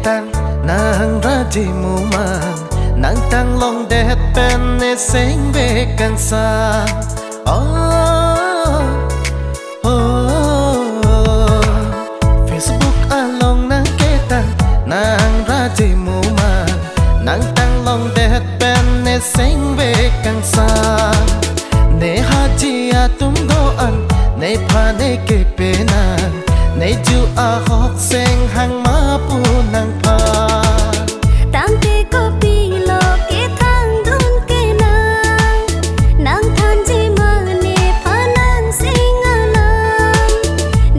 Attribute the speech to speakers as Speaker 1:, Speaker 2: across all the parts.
Speaker 1: tang nang raji mumang nang tang long det pen ne sing ve kang sa Facebook along nang ketang nang raji mumang nang tang long det pen ne sing ve kang sa ne haji atum do an ne pha ne ke pe na ne ju a hok seng hang ma pu nang pha
Speaker 2: tam te ko pi lo ke thang dun ke nang than ji ma ne pha nang sing alam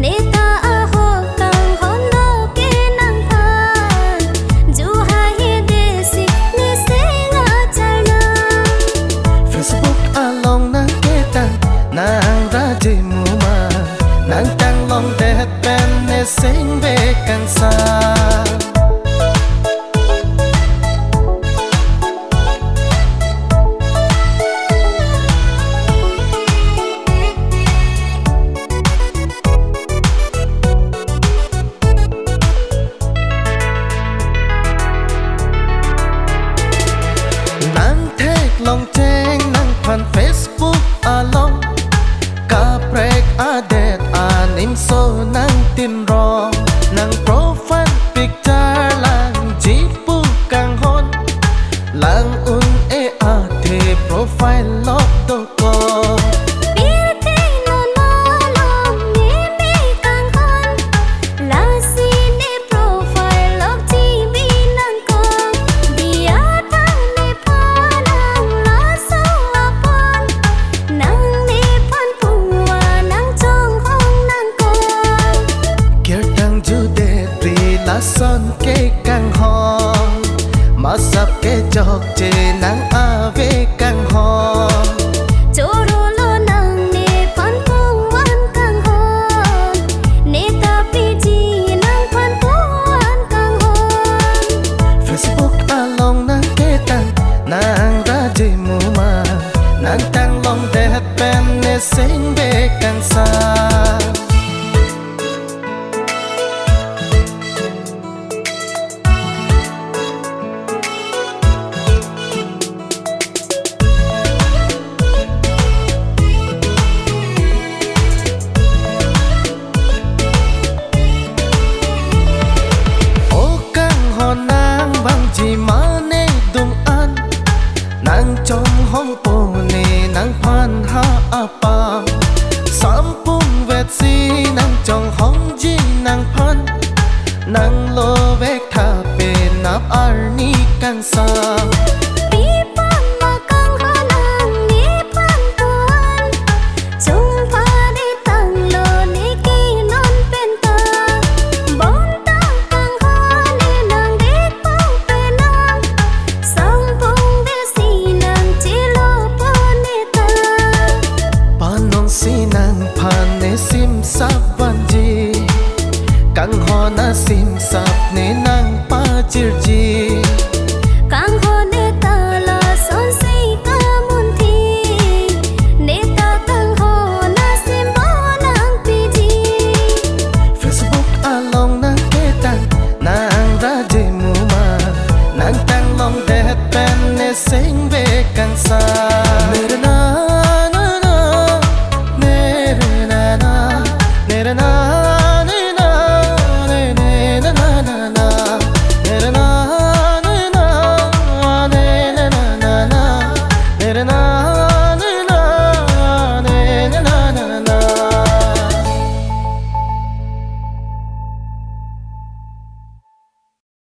Speaker 2: ne ta a hok kang hon lo ke nang pha ju ha he de si ne sing a chana
Speaker 1: Facebook along nang ke tang nang ra ji mu ma nang tang long de pen ne sing ve kang sa long cheng nang phan Facebook along ka prek adet anim so nang tin ro nang profile picture lang jipu kang hon lang un e a the profile log to ko son ke kang ho ma sap ke jok che nang ave kang ho
Speaker 2: choro lo nang ne phan puan kang ho ne ta pi ji nang phan puan kang ho
Speaker 1: Facebook along nang ke tang nang ra ji mu ma nang tang long de pen ne sing ve kang sa chỉ mà ne dung an nang trong hong po ne nang phan ha apa sampung vet si nang trong hong ji nang phan nang lo vek tha pe nap ar ni kang sa sim sap van ji kang ho na sim sap ne nang pa chir ji